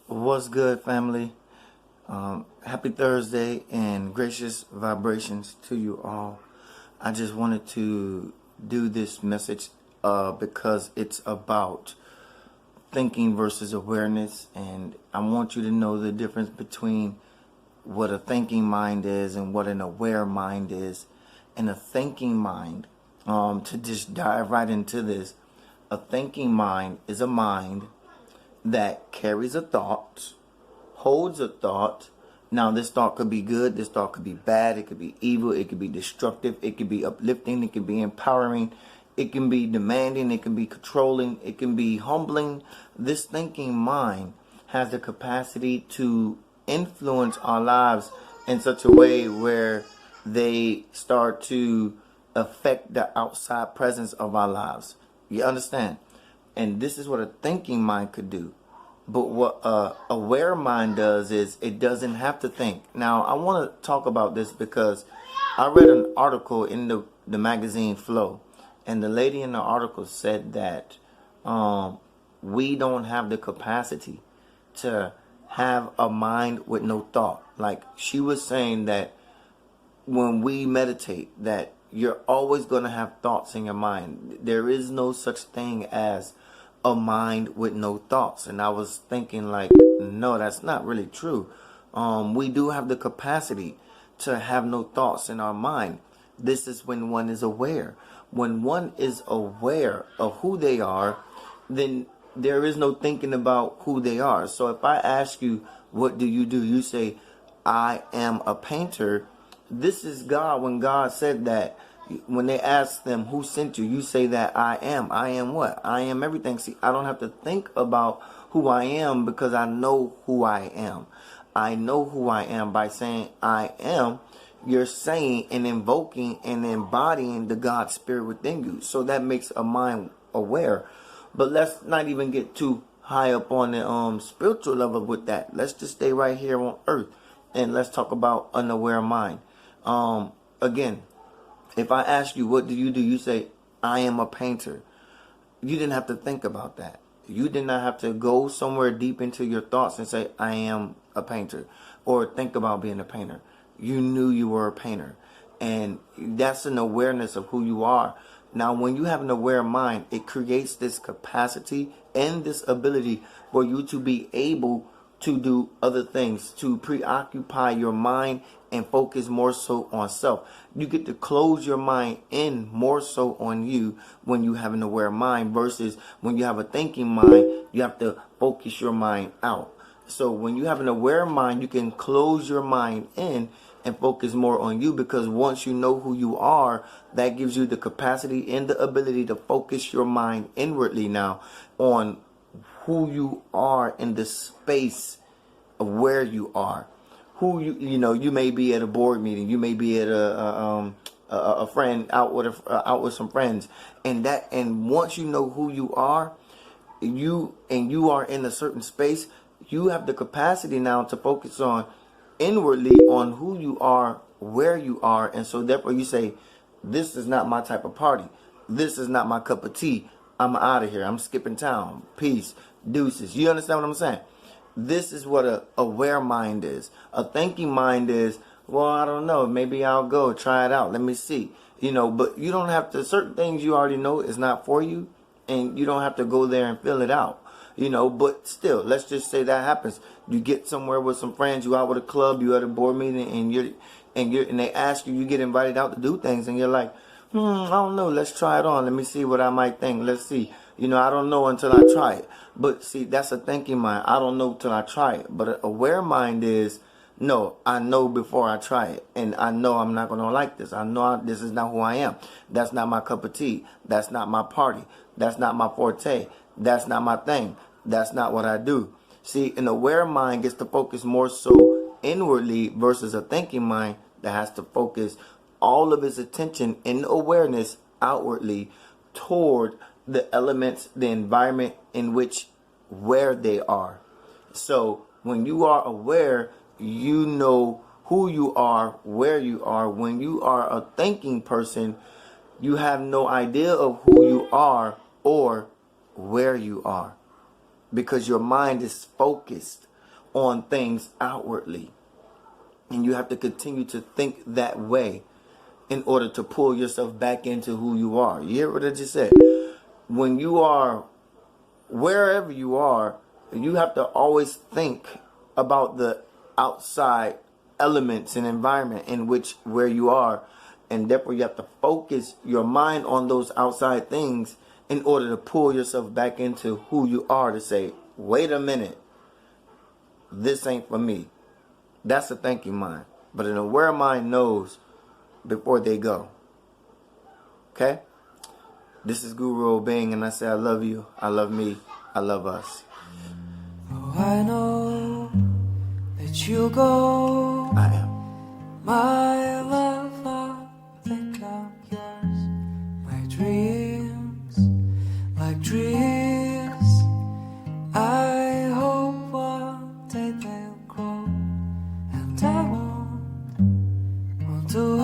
What's good, family? Happy Thursday and gracious vibrations to you all. I just wanted to do this message because it's about thinking versus awareness, and I want you to know the difference between what a thinking mind is and what an aware mind is. And a thinking mind, to just dive right into this, a thinking mind is a mind that carries a thought, holds a thought. Now, this thought could be good, this thought could be bad, it could be evil, it could be destructive, it could be uplifting, it could be empowering, it can be demanding, it can be controlling, it can be humbling. This thinking mind has the capacity to influence our lives in such a way where they start to affect the outside presence of our lives. You understand? And this is what a thinking mind could do. But what a aware mind does is it doesn't have to think. Now, I want to talk about this because I read an article in the magazine Flow. And the lady in the article said that we don't have the capacity to have a mind with no thought. Like, she was saying that when we meditate, that you're always going to have thoughts in your mind. There is no such thing as a mind with no thoughts. And I was thinking, like, no, that's not really true. We do have the capacity to have no thoughts in our mind. This is when one is aware. When one is aware of who they are, then there is no thinking about who they are. So if I ask you, what do? You say, I am a painter. This is God. When God said that, when they ask them who sent you, you say that I am. I am what? I am everything. See, I don't have to think about who I am because I know who I am. I know who I am by saying I am. You're saying and invoking and embodying the God spirit within you. So that makes a mind aware. But let's not even get too high up on the spiritual level with that. Let's just stay right here on earth and let's talk about an aware mind. Again, if I ask you, what do? You say, I am a painter. You didn't have to think about that. You did not have to go somewhere deep into your thoughts and say, I am a painter, or think about being a painter. You knew you were a painter. And that's an awareness of who you are. Now, when you have an aware mind, it creates this capacity and this ability for you to be able to do other things, to preoccupy your mind and focus more so on self. You get to close your mind in more so on you when you have an aware mind versus when you have a thinking mind, you have to focus your mind out. So when you have an aware mind, you can close your mind in and focus more on you, because once you know who you are, that gives you the capacity and the ability to focus your mind inwardly now on who you are in the space of where you are. Who you may be at a board meeting, you may be at a friend out with some friends, and once you know who you are, you are in a certain space, you have the capacity now to focus on inwardly on who you are, where you are, and so therefore you say, this is not my type of party. This is not my cup of tea. I'm out of here. I'm skipping town. Peace. Deuces. You understand what I'm saying? This is what a aware mind is. A thinking mind is, well, I don't know. Maybe I'll go try it out. Let me see. But you don't have to, certain things you already know is not for you, and you don't have to go there and fill it out. But still, let's just say that happens. You get somewhere with some friends, you out with a club, you at a board meeting, and they ask you, you get invited out to do things, and you're like, I don't know, let's try it on. Let me see what I might think. Let's see. I don't know until I try it. But see, that's a thinking mind. I don't know till I try it. But an aware mind is, no, I know before I try it. And I know I'm not going to like this. I know this is not who I am. That's not my cup of tea. That's not my party. That's not my forte. That's not my thing. That's not what I do. See, an aware mind gets to focus more so inwardly versus a thinking mind that has to focus all of its attention in awareness outwardly toward the elements, the environment in which, where they are. So when you are aware, you know who you are, where you are. When you are a thinking person, you have no idea of who you are or where you are, because your mind is focused on things outwardly. And you have to continue to think that way in order to pull yourself back into who you are. You hear what I just said? When you are wherever you are, you have to always think about the outside elements and environment in which where you are, and therefore you have to focus your mind on those outside things in order to pull yourself back into who you are, to say, wait a minute, this ain't for me. That's a thinking mind. But an aware mind knows before they go. Okay? This is Guru Obeng, and I say I love you, I love me, I love us. Oh, I know that you go. I am. My love, I think I'm yours. My dreams, like trees, I hope one day they'll grow. And I won't want to